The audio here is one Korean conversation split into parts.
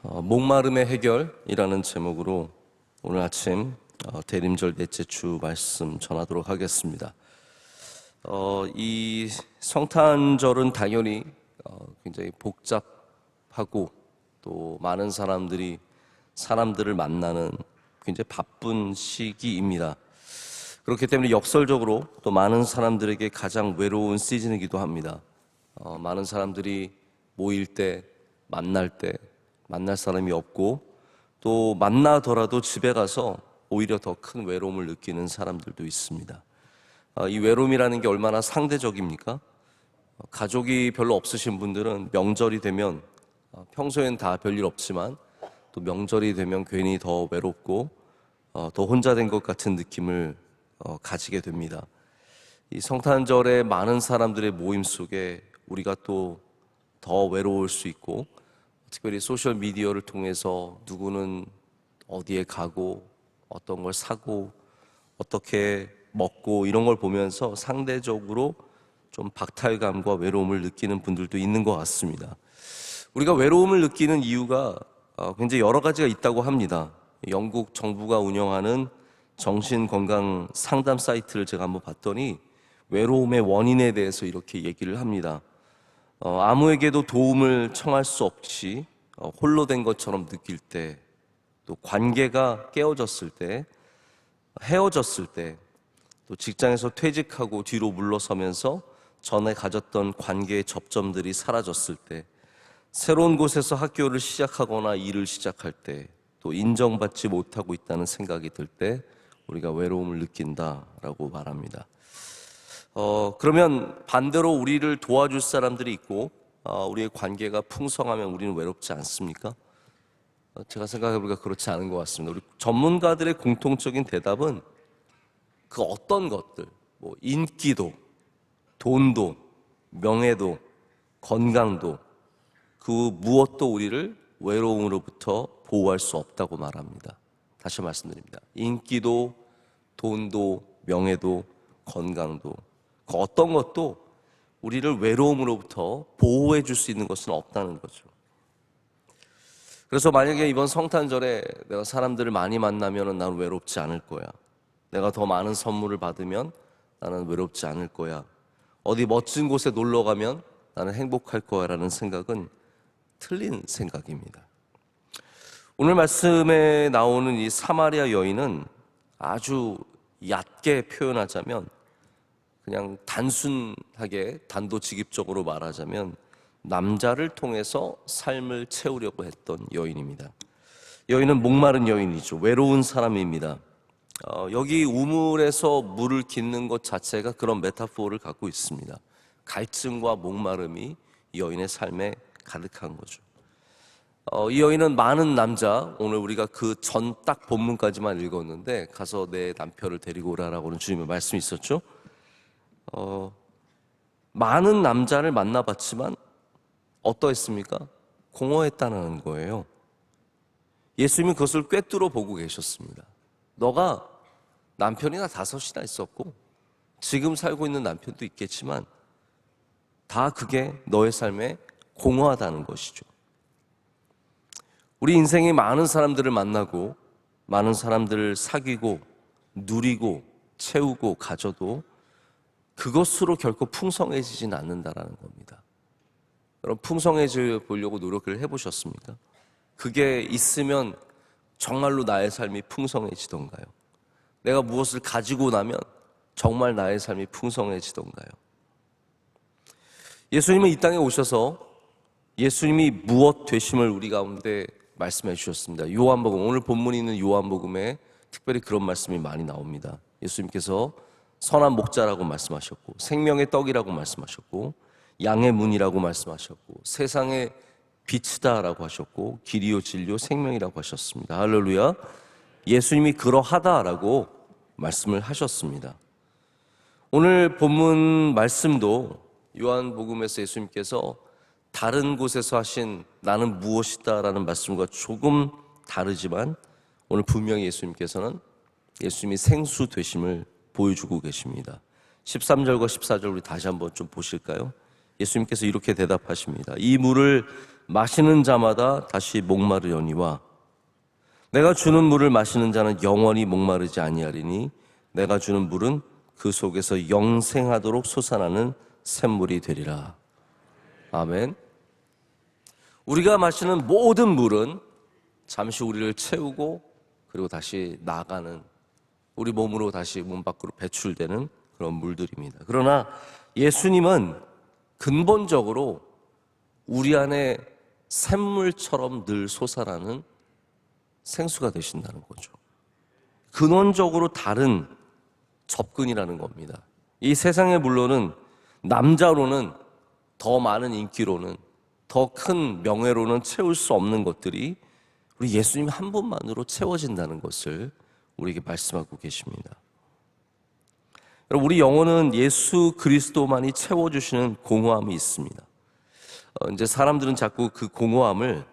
목마름의 해결이라는 제목으로 오늘 아침 대림절 넷째 주 말씀 전하도록 하겠습니다. 이 성탄절은 당연히 굉장히 복잡하고 또 많은 사람들을 만나는 굉장히 바쁜 시기입니다. 그렇기 때문에 역설적으로 또 많은 사람들에게 가장 외로운 시즌이기도 합니다. 많은 사람들이 모일 때, 만날 사람이 없고 또 만나더라도 집에 가서 오히려 더 큰 외로움을 느끼는 사람들도 있습니다. 이 외로움이라는 게 얼마나 상대적입니까? 가족이 별로 없으신 분들은 명절이 되면 평소엔 다 별일 없지만 또 명절이 되면 괜히 더 외롭고 더 혼자 된 것 같은 느낌을 가지게 됩니다. 이 성탄절에 많은 사람들의 모임 속에 우리가 또 더 외로울 수 있고, 특별히 소셜 미디어를 통해서 누구는 어디에 가고 어떤 걸 사고 어떻게 먹고 이런 걸 보면서 상대적으로 좀 박탈감과 외로움을 느끼는 분들도 있는 것 같습니다. 우리가 외로움을 느끼는 이유가 굉장히 여러 가지가 있다고 합니다. 영국 정부가 운영하는 정신건강 상담 사이트를 제가 한번 봤더니 외로움의 원인에 대해서 이렇게 얘기를 합니다. 아무에게도 도움을 청할 수 없이 홀로 된 것처럼 느낄 때, 또 관계가 깨어졌을 때, 헤어졌을 때, 또 직장에서 퇴직하고 뒤로 물러서면서 전에 가졌던 관계의 접점들이 사라졌을 때, 새로운 곳에서 학교를 시작하거나 일을 시작할 때, 또 인정받지 못하고 있다는 생각이 들 때 우리가 외로움을 느낀다라고 말합니다. 그러면 반대로 우리를 도와줄 사람들이 있고 우리의 관계가 풍성하면 우리는 외롭지 않습니까? 제가 생각해보니까 그렇지 않은 것 같습니다. 우리 전문가들의 공통적인 대답은 그 어떤 것들, 인기도, 돈도, 명예도, 건강도, 그 무엇도 우리를 외로움으로부터 보호할 수 없다고 말합니다. 다시 말씀드립니다. 인기도, 돈도, 명예도, 건강도, 그 어떤 것도 우리를 외로움으로부터 보호해 줄 수 있는 것은 없다는 거죠. 그래서 만약에 이번 성탄절에 내가 사람들을 많이 만나면 나는 외롭지 않을 거야, 내가 더 많은 선물을 받으면 나는 외롭지 않을 거야, 어디 멋진 곳에 놀러 가면 나는 행복할 거야 라는 생각은 틀린 생각입니다. 오늘 말씀에 나오는 이 사마리아 여인은 아주 얕게 표현하자면, 그냥 단순하게 단도직입적으로 말하자면 남자를 통해서 삶을 채우려고 했던 여인입니다. 여인은 목마른 여인이죠. 외로운 사람입니다. 여기 우물에서 물을 깃는 것 자체가 그런 메타포를 갖고 있습니다. 갈증과 목마름이 이 여인의 삶에 가득한 거죠. 이 여인은 많은 남자, 오늘 우리가 그 전 딱 본문까지만 읽었는데 가서 내 남편을 데리고 오라라고는 주님의 말씀이 있었죠. 많은 남자를 만나봤지만 어떠했습니까? 공허했다는 거예요. 예수님은 그것을 꿰뚫어 보고 계셨습니다. 너가 남편이나 5이나 있었고 지금 살고 있는 남편도 있겠지만 다 그게 너의 삶에 공허하다는 것이죠. 우리 인생에 많은 사람들을 만나고 많은 사람들을 사귀고 누리고 채우고 가져도 그것으로 결코 풍성해지진 않는다라는 겁니다. 여러분, 풍성해져 보려고 노력을 해보셨습니까? 그게 있으면 정말로 나의 삶이 풍성해지던가요? 내가 무엇을 가지고 나면 정말 나의 삶이 풍성해지던가요? 예수님은 이 땅에 오셔서 예수님이 무엇 되심을 우리 가운데 말씀해 주셨습니다. 요한복음, 오늘 본문이 있는 요한복음에 특별히 그런 말씀이 많이 나옵니다. 예수님께서 선한 목자라고 말씀하셨고, 생명의 떡이라고 말씀하셨고, 양의 문이라고 말씀하셨고, 세상의 빛이다라고 하셨고, 길이요 진리요 생명이라고 하셨습니다. 할렐루야. 예수님이 그러하다라고 말씀을 하셨습니다. 오늘 본문 말씀도 요한복음에서 예수님께서 다른 곳에서 하신 나는 무엇이다 라는 말씀과 조금 다르지만 오늘 분명히 예수님께서는 예수님이 생수 되심을 보여주고 계십니다. 13절과 14절 우리 다시 한번 좀 보실까요? 예수님께서 이렇게 대답하십니다. 이 물을 마시는 자마다 다시 목마르려니와 내가 주는 물을 마시는 자는 영원히 목마르지 아니하리니 내가 주는 물은 그 속에서 영생하도록 솟아나는 샘물이 되리라. 아멘. 우리가 마시는 모든 물은 잠시 우리를 채우고 그리고 다시 나가는, 우리 몸으로 다시 몸 밖으로 배출되는 그런 물들입니다. 그러나 예수님은 근본적으로 우리 안에 샘물처럼 늘 솟아나는 생수가 되신다는 거죠. 근원적으로 다른 접근이라는 겁니다. 이 세상의 물로는, 남자로는, 더 많은 인기로는, 더 큰 명예로는 채울 수 없는 것들이 우리 예수님 한 분만으로 채워진다는 것을 우리에게 말씀하고 계십니다. 여러분, 우리 영혼은 예수 그리스도만이 채워주시는 공허함이 있습니다. 이제 사람들은 자꾸 그 공허함을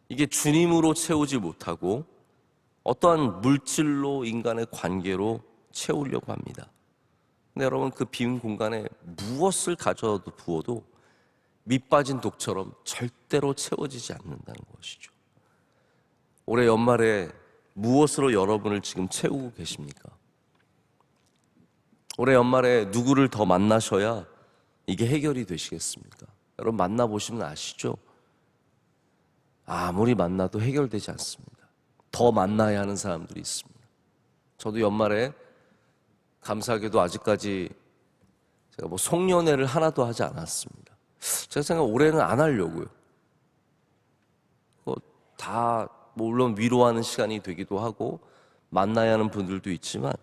이게 주님으로 채우지 못하고 어떠한 물질로, 인간의 관계로 채우려고 합니다. 근데 여러분, 그 빈 공간에 무엇을 가져도 부어도 밑 빠진 독처럼 절대로 채워지지 않는다는 것이죠. 올해 연말에 무엇으로 여러분을 지금 채우고 계십니까? 올해 연말에 누구를 더 만나셔야 이게 해결이 되시겠습니까? 여러분, 만나보시면 아시죠? 아무리 만나도 해결되지 않습니다. 더 만나야 하는 사람들이 있습니다. 저도 연말에 감사하게도 아직까지 제가 송년회를 하나도 하지 않았습니다. 제가 생각 올해는 안 하려고요. 다 물론 위로하는 시간이 되기도 하고 만나야 하는 분들도 있지만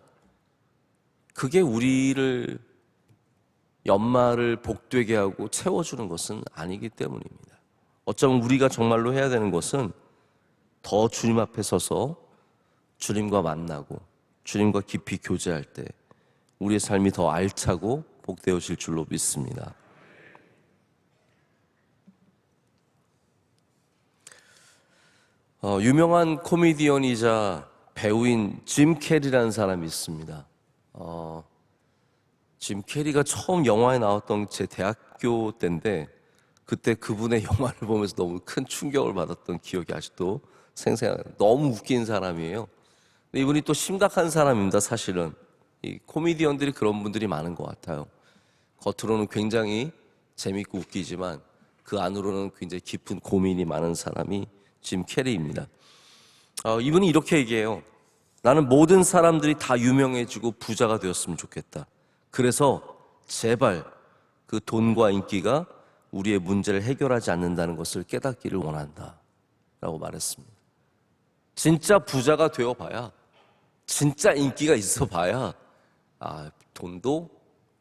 그게 우리를 연말을 복되게 하고 채워주는 것은 아니기 때문입니다. 어쩌면 우리가 정말로 해야 되는 것은 더 주님 앞에 서서 주님과 만나고 주님과 깊이 교제할 때 우리의 삶이 더 알차고 복되어질 줄로 믿습니다. 유명한 코미디언이자 배우인 짐 캐리라는 사람이 있습니다. 짐 캐리가 처음 영화에 나왔던 제 대학교 때인데 그때 그분의 영화를 보면서 너무 큰 충격을 받았던 기억이 아직도 생생해요. 너무 웃긴 사람이에요. 근데 이분이 또 심각한 사람입니다. 사실은 이 코미디언들이 그런 분들이 많은 것 같아요. 겉으로는 굉장히 재밌고 웃기지만 그 안으로는 굉장히 깊은 고민이 많은 사람이 짐 캐리입니다. 이분이 이렇게 얘기해요. 나는 모든 사람들이 다 유명해지고 부자가 되었으면 좋겠다. 그래서 제발 그 돈과 인기가 우리의 문제를 해결하지 않는다는 것을 깨닫기를 원한다 라고 말했습니다. 진짜 부자가 되어봐야, 진짜 인기가 있어봐야 돈도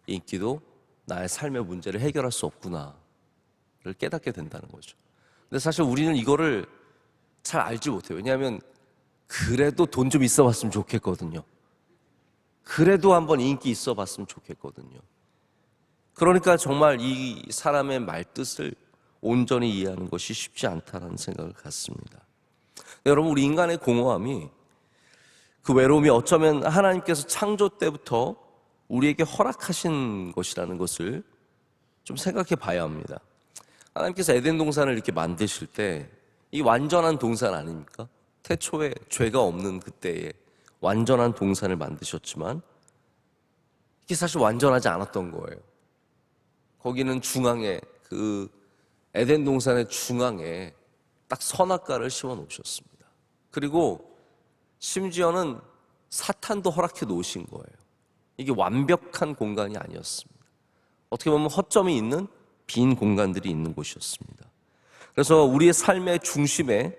인기도 나의 삶의 문제를 해결할 수 없구나를 깨닫게 된다는 거죠. 근데 사실 우리는 이거를 잘 알지 못해요. 왜냐하면 그래도 돈 좀 있어 봤으면 좋겠거든요. 그래도 한번 인기 있어 봤으면 좋겠거든요. 그러니까 정말 이 사람의 말뜻을 온전히 이해하는 것이 쉽지 않다는 생각을 갖습니다. 여러분, 우리 인간의 공허함이, 그 외로움이 어쩌면 하나님께서 창조 때부터 우리에게 허락하신 것이라는 것을 좀 생각해 봐야 합니다. 하나님께서 에덴 동산을 이렇게 만드실 때 이 완전한 동산 아닙니까? 태초에 죄가 없는 그때에 완전한 동산을 만드셨지만 이게 사실 완전하지 않았던 거예요. 거기는 중앙에, 그 에덴 동산의 중앙에 딱 선악과를 심어 놓으셨습니다. 그리고 심지어는 사탄도 허락해 놓으신 거예요. 이게 완벽한 공간이 아니었습니다. 어떻게 보면 허점이 있는 빈 공간들이 있는 곳이었습니다. 그래서 우리의 삶의 중심에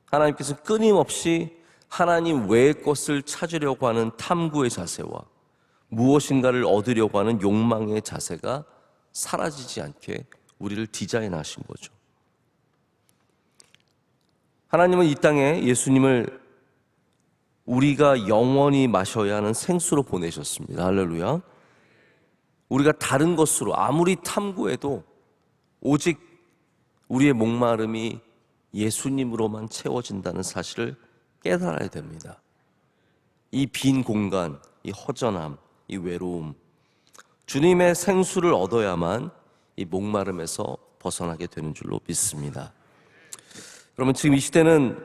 하나님께서 끊임없이 하나님 외의 것을 찾으려고 하는 탐구의 자세와 무엇인가를 얻으려고 하는 욕망의 자세가 사라지지 않게 우리를 디자인하신 거죠. 하나님은 이 땅에 예수님을 우리가 영원히 마셔야 하는 생수로 보내셨습니다. 할렐루야. 우리가 다른 것으로 아무리 탐구해도 오직 우리의 목마름이 예수님으로만 채워진다는 사실을 깨달아야 됩니다. 이 빈 공간, 이 허전함, 이 외로움, 주님의 생수를 얻어야만 이 목마름에서 벗어나게 되는 줄로 믿습니다. 그러면 지금 이 시대는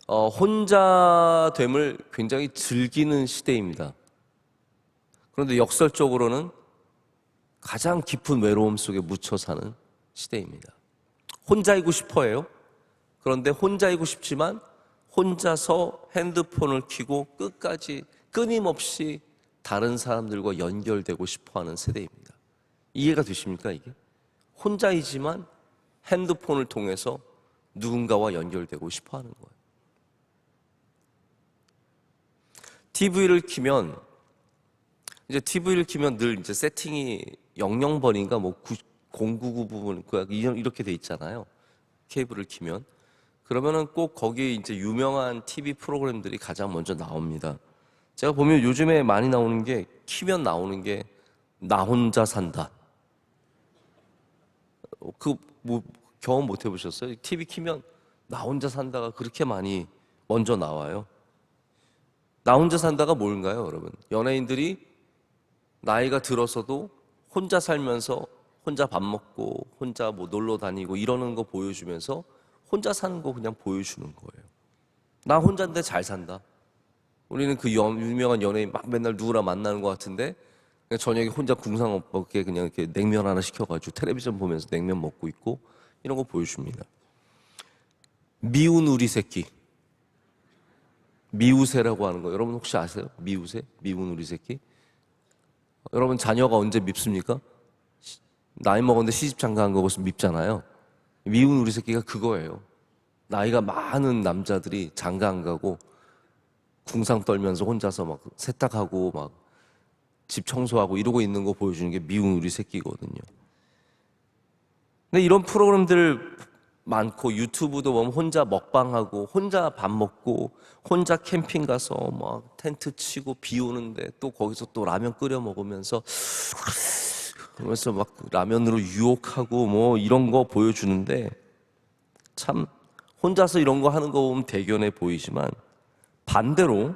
혼자됨을 굉장히 즐기는 시대입니다. 그런데 역설적으로는 가장 깊은 외로움 속에 묻혀 사는 시대입니다. 혼자이고 싶어해요. 그런데 혼자이고 싶지만 혼자서 핸드폰을 켜고 끝까지 끊임없이 다른 사람들과 연결되고 싶어하는 세대입니다. 이해가 되십니까, 이게? 혼자이지만 핸드폰을 통해서 누군가와 연결되고 싶어하는 거예요. TV를 켜면 늘 이제 세팅이 00번인가 뭐 099 부분 이렇게 돼 있잖아요. 케이블을 켜면. 그러면은 꼭 거기에 이제 유명한 TV 프로그램들이 가장 먼저 나옵니다. 제가 보면 요즘에 많이 나오는 게, 키면 나오는 게 나 혼자 산다. 뭐 경험 못 해보셨어요? TV 키면 나 혼자 산다가 그렇게 많이 먼저 나와요. 나 혼자 산다가 뭘까요, 여러분? 연예인들이 나이가 들어서도 혼자 살면서 혼자 밥 먹고 혼자 뭐 놀러 다니고 이러는 거 보여주면서 혼자 사는 거 그냥 보여주는 거예요. 나 혼자인데 잘 산다. 우리는 그 유명한 연예인 막 맨날 누구랑 만나는 것 같은데 그냥 저녁에 혼자 궁상없게 그냥 이렇게 냉면 하나 시켜가지고 텔레비전 보면서 냉면 먹고 있고 이런 거 보여줍니다. 미운 우리 새끼. 미우새라고 하는 거 여러분 혹시 아세요? 미우새? 미운 우리 새끼? 여러분 자녀가 언제 밉습니까? 나이 먹었는데 시집 장가한 거 벌써 밉잖아요. 미운 우리 새끼가 그거예요. 나이가 많은 남자들이 장가 안 가고 궁상 떨면서 혼자서 막 세탁하고 막 집 청소하고 이러고 있는 거 보여주는 게 미운 우리 새끼거든요. 근데 이런 프로그램들 많고 유튜브도 보면 혼자 먹방하고 혼자 밥 먹고 혼자 캠핑 가서 막 텐트 치고 비 오는데 또 거기서 또 라면 끓여 먹으면서 그러면서 막 라면으로 유혹하고 뭐 이런 거 보여주는데 참 혼자서 이런 거 하는 거 보면 대견해 보이지만 반대로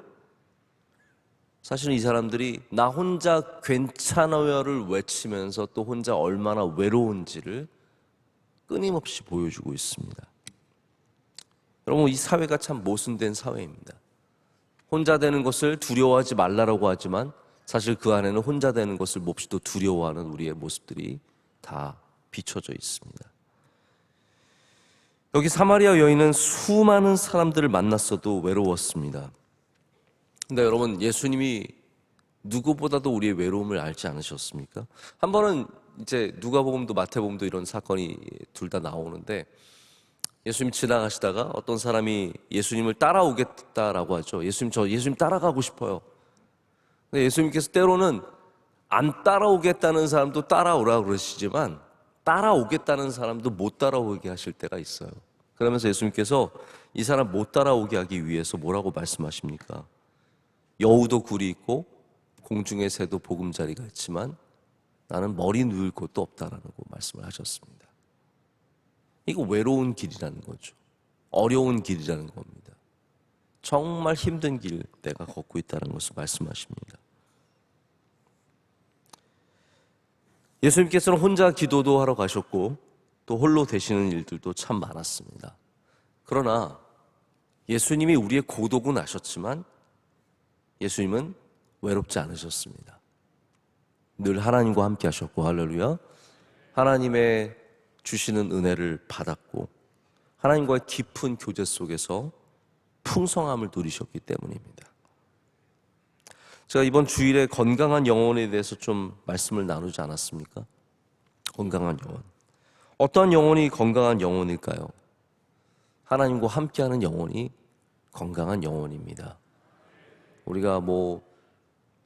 사실은 이 사람들이 나 혼자 괜찮아요를 외치면서 또 혼자 얼마나 외로운지를 끊임없이 보여주고 있습니다. 여러분 이 사회가 참 모순된 사회입니다. 혼자 되는 것을 두려워하지 말라라고 하지만 사실 그 안에는 혼자 되는 것을 몹시도 두려워하는 우리의 모습들이 다 비춰져 있습니다. 여기 사마리아 여인은 수많은 사람들을 만났어도 외로웠습니다. 근데 여러분 예수님이 누구보다도 우리의 외로움을 알지 않으셨습니까? 한 번은 이제 누가복음도 마태복음도 이런 사건이 둘 다 나오는데 예수님 지나가시다가 어떤 사람이 예수님을 따라오겠다라고 하죠. 예수님 따라가고 싶어요. 근데 예수님께서 때로는 안 따라오겠다는 사람도 따라오라 그러시지만 따라오겠다는 사람도 못 따라오게 하실 때가 있어요. 그러면서 예수님께서 이 사람 못 따라오게 하기 위해서 뭐라고 말씀하십니까? 여우도 굴이 있고 공중의 새도 보금자리가 있지만 나는 머리 누울 곳도 없다라고 말씀을 하셨습니다. 이거 외로운 길이라는 거죠. 어려운 길이라는 겁니다. 정말 힘든 길 내가 걷고 있다는 것을 말씀하십니다. 예수님께서는 혼자 기도도 하러 가셨고 또 홀로 되시는 일들도 참 많았습니다. 그러나 예수님이 우리의 고독은 아셨지만 예수님은 외롭지 않으셨습니다. 늘 하나님과 함께 하셨고 할렐루야. 하나님의 주시는 은혜를 받았고 하나님과의 깊은 교제 속에서 풍성함을 누리셨기 때문입니다. 제가 이번 주일에 건강한 영혼에 대해서 좀 말씀을 나누지 않았습니까? 건강한 영혼. 어떤 영혼이 건강한 영혼일까요? 하나님과 함께하는 영혼이 건강한 영혼입니다. 우리가 뭐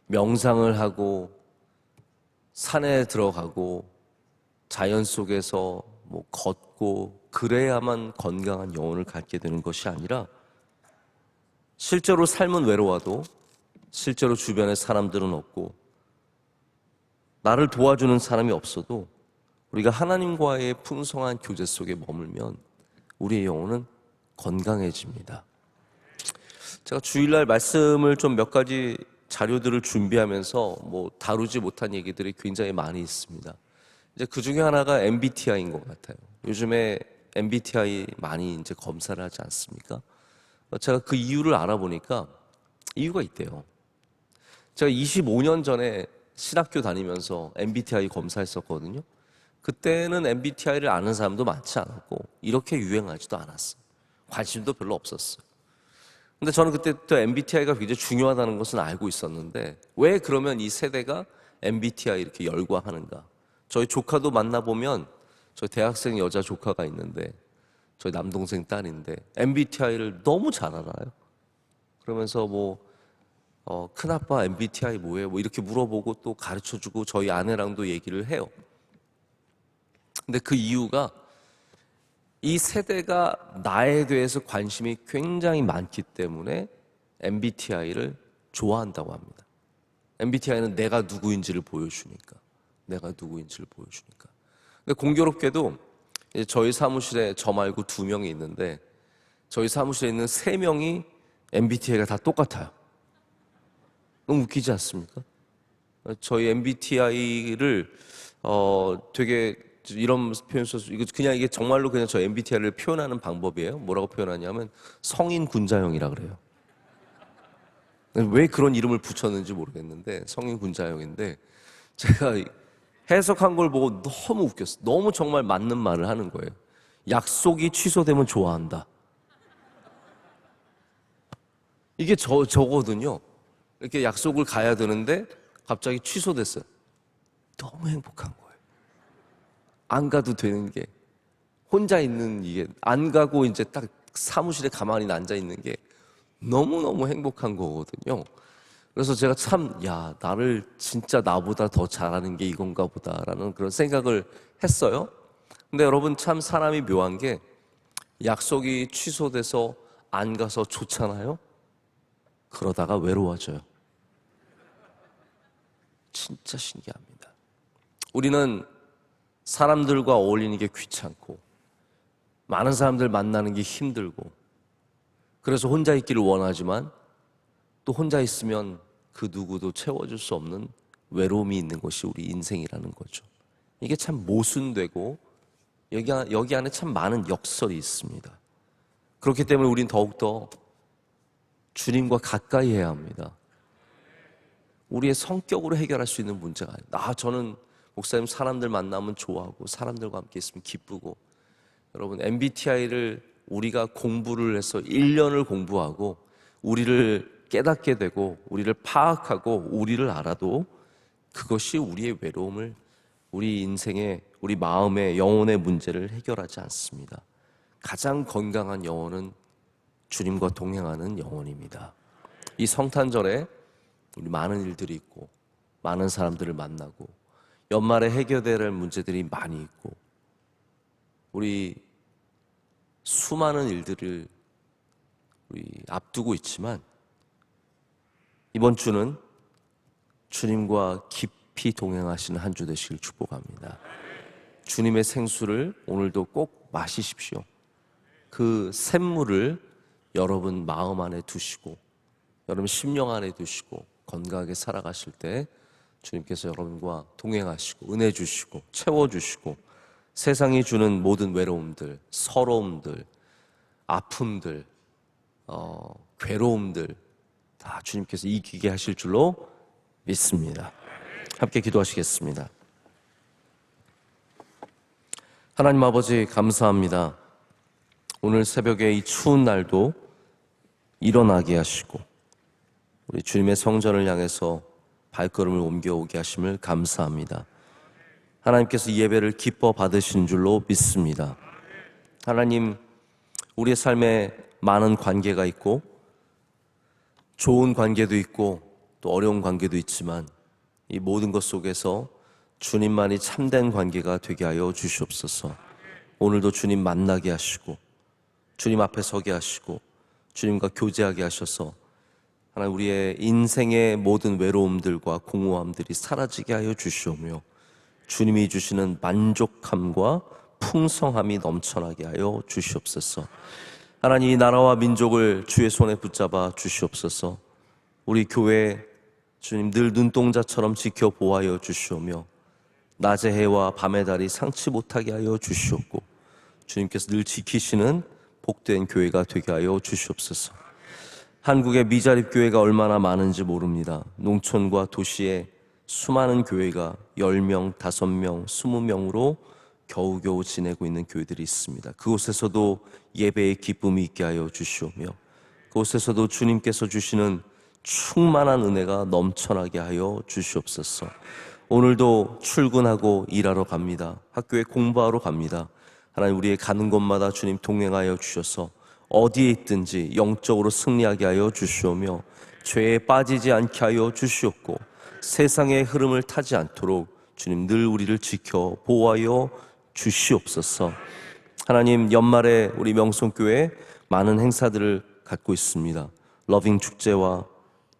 명상을 하고 산에 들어가고 자연 속에서 뭐 걷고 그래야만 건강한 영혼을 갖게 되는 것이 아니라 실제로 삶은 외로워도 실제로 주변에 사람들은 없고 나를 도와주는 사람이 없어도 우리가 하나님과의 풍성한 교제 속에 머물면 우리의 영혼은 건강해집니다. 제가 주일날 말씀을 좀 몇 가지 자료들을 준비하면서 뭐 다루지 못한 얘기들이 굉장히 많이 있습니다. 이제 그 중에 하나가 MBTI인 것 같아요. 요즘에 MBTI 많이 이제 검사를 하지 않습니까? 제가 그 이유를 알아보니까 이유가 있대요. 제가 25년 전에 신학교 다니면서 MBTI 검사했었거든요. 그때는 MBTI를 아는 사람도 많지 않았고 이렇게 유행하지도 않았어요. 관심도 별로 없었어요. 근데 저는 그때부터 MBTI가 굉장히 중요하다는 것은 알고 있었는데 왜 그러면 이 세대가 MBTI 이렇게 열광하는가? 저희 조카도 만나보면 저희 대학생 여자 조카가 있는데 저희 남동생 딸인데 MBTI를 너무 잘 알아요. 그러면서 큰아빠 MBTI 뭐예요? 뭐 이렇게 물어보고 또 가르쳐주고 저희 아내랑도 얘기를 해요. 근데 그 이유가 이 세대가 나에 대해서 관심이 굉장히 많기 때문에 MBTI를 좋아한다고 합니다. MBTI는 내가 누구인지를 보여주니까. 근데 공교롭게도 이제 저희 사무실에 저 말고 2명이 있는데 저희 사무실에 있는 3명이 MBTI가 다 똑같아요. 너무 웃기지 않습니까? 저희 MBTI를 되게 이런 표현 써서 이게 정말로 그냥 저 MBTI를 표현하는 방법이에요. 뭐라고 표현하냐면 성인 군자형이라 그래요. 왜 그런 이름을 붙였는지 모르겠는데 성인 군자형인데 제가 해석한 걸 보고 너무 웃겼어. 너무 정말 맞는 말을 하는 거예요. 약속이 취소되면 좋아한다. 이게 저거든요. 이렇게 약속을 가야 되는데 갑자기 취소됐어요. 너무 행복한 거예요. 안 가도 되는 게 혼자 있는 이게 안 가고 이제 딱 사무실에 가만히 앉아 있는 게 너무너무 행복한 거거든요. 그래서 제가 나를 진짜 나보다 더 잘하는 게 이건가 보다라는 그런 생각을 했어요. 근데 여러분 참 사람이 묘한 게 약속이 취소돼서 안 가서 좋잖아요. 그러다가 외로워져요. 진짜 신기합니다. 우리는 사람들과 어울리는 게 귀찮고 많은 사람들 만나는 게 힘들고 그래서 혼자 있기를 원하지만 또 혼자 있으면 그 누구도 채워줄 수 없는 외로움이 있는 것이 우리 인생이라는 거죠. 이게 참 모순되고 여기 안에 참 많은 역설이 있습니다. 그렇기 때문에 우린 더욱더 주님과 가까이 해야 합니다. 우리의 성격으로 해결할 수 있는 문제가 아니에요. 저는 목사님 사람들 만나면 좋아하고 사람들과 함께 있으면 기쁘고 여러분 MBTI를 우리가 공부를 해서 1년을 공부하고 우리를 깨닫게 되고 우리를 파악하고 우리를 알아도 그것이 우리의 외로움을 우리 인생의 우리 마음의 영혼의 문제를 해결하지 않습니다. 가장 건강한 영혼은 주님과 동행하는 영혼입니다. 이 성탄절에 우리 많은 일들이 있고 많은 사람들을 만나고 연말에 해결돼야 할 문제들이 많이 있고 우리 수많은 일들을 우리 앞두고 있지만 이번 주는 주님과 깊이 동행하시는 한 주 되시길 축복합니다. 주님의 생수를 오늘도 꼭 마시십시오. 그 샘물을 여러분 마음 안에 두시고 여러분 심령 안에 두시고 건강하게 살아가실 때 주님께서 여러분과 동행하시고 은혜 주시고 채워주시고 세상이 주는 모든 외로움들, 서러움들, 아픔들, 괴로움들 다 주님께서 이기게 하실 줄로 믿습니다. 함께 기도하시겠습니다. 하나님 아버지 감사합니다. 오늘 새벽에 이 추운 날도 일어나게 하시고 우리 주님의 성전을 향해서 발걸음을 옮겨오게 하심을 감사합니다. 하나님께서 이 예배를 기뻐 받으신 줄로 믿습니다. 하나님, 우리의 삶에 많은 관계가 있고 좋은 관계도 있고 또 어려운 관계도 있지만 이 모든 것 속에서 주님만이 참된 관계가 되게 하여 주시옵소서. 오늘도 주님 만나게 하시고 주님 앞에 서게 하시고 주님과 교제하게 하셔서 하나님 우리의 인생의 모든 외로움들과 공허함들이 사라지게 하여 주시오며 주님이 주시는 만족함과 풍성함이 넘쳐나게 하여 주시옵소서. 하나님 이 나라와 민족을 주의 손에 붙잡아 주시옵소서. 우리 교회 주님 늘 눈동자처럼 지켜 보호하여 주시오며 낮의 해와 밤의 달이 상치 못하게 하여 주시옵고 주님께서 늘 지키시는 복된 교회가 되게 하여 주시옵소서. 한국의 미자립 교회가 얼마나 많은지 모릅니다. 농촌과 도시에 수많은 교회가 10명, 5명, 20명으로 겨우겨우 지내고 있는 교회들이 있습니다. 그곳에서도 예배의 기쁨이 있게 하여 주시오며 그곳에서도 주님께서 주시는 충만한 은혜가 넘쳐나게 하여 주시옵소서. 오늘도 출근하고 일하러 갑니다. 학교에 공부하러 갑니다. 하나님, 우리의 가는 곳마다 주님 동행하여 주셔서 어디에 있든지 영적으로 승리하게 하여 주시오며 죄에 빠지지 않게 하여 주시옵고 세상의 흐름을 타지 않도록 주님 늘 우리를 지켜 보호하여 주시옵소서. 하나님, 연말에 우리 명성교회 많은 행사들을 갖고 있습니다. 러빙 축제와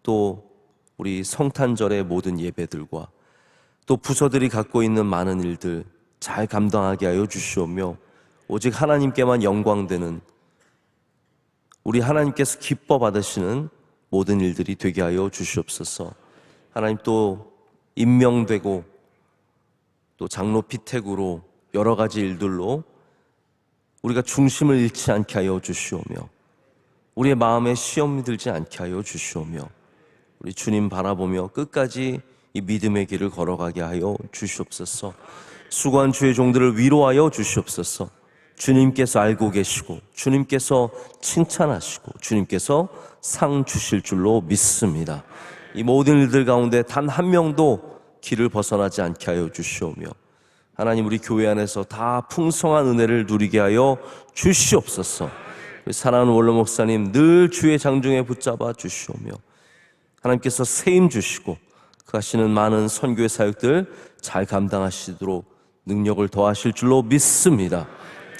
또 우리 성탄절의 모든 예배들과 또 부서들이 갖고 있는 많은 일들 잘 감당하게 하여 주시오며 오직 하나님께만 영광되는, 우리 하나님께서 기뻐 받으시는 모든 일들이 되게 하여 주시옵소서. 하나님, 또 임명되고 또 장로 피택으로 여러 가지 일들로 우리가 중심을 잃지 않게 하여 주시오며 우리의 마음에 시험이 들지 않게 하여 주시오며 우리 주님 바라보며 끝까지 이 믿음의 길을 걸어가게 하여 주시옵소서. 수고한 주의 종들을 위로하여 주시옵소서. 주님께서 알고 계시고 주님께서 칭찬하시고 주님께서 상 주실 줄로 믿습니다. 이 모든 일들 가운데 단 한 명도 길을 벗어나지 않게 하여 주시오며 하나님, 우리 교회 안에서 다 풍성한 은혜를 누리게 하여 주시옵소서. 우리 사랑하는 원로 목사님 늘 주의 장중에 붙잡아 주시오며 하나님께서 세임 주시고 그 하시는 많은 선교의 사역들 잘 감당하시도록 능력을 더하실 줄로 믿습니다.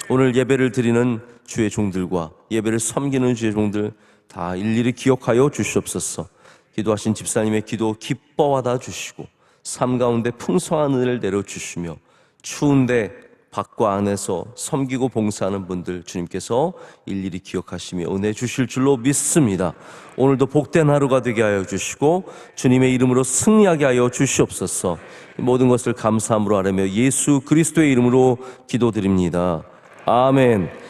오늘 예배를 드리는 주의 종들과 예배를 섬기는 주의 종들 다 일일이 기억하여 주시옵소서. 기도하신 집사님의 기도 기뻐 받아 주시고 삶 가운데 풍성한 은혜를 내려주시며 추운데 밖과 안에서 섬기고 봉사하는 분들 주님께서 일일이 기억하시며 은혜 주실 줄로 믿습니다. 오늘도 복된 하루가 되게 하여 주시고 주님의 이름으로 승리하게 하여 주시옵소서. 모든 것을 감사함으로 아뢰며 예수 그리스도의 이름으로 기도드립니다. 아멘.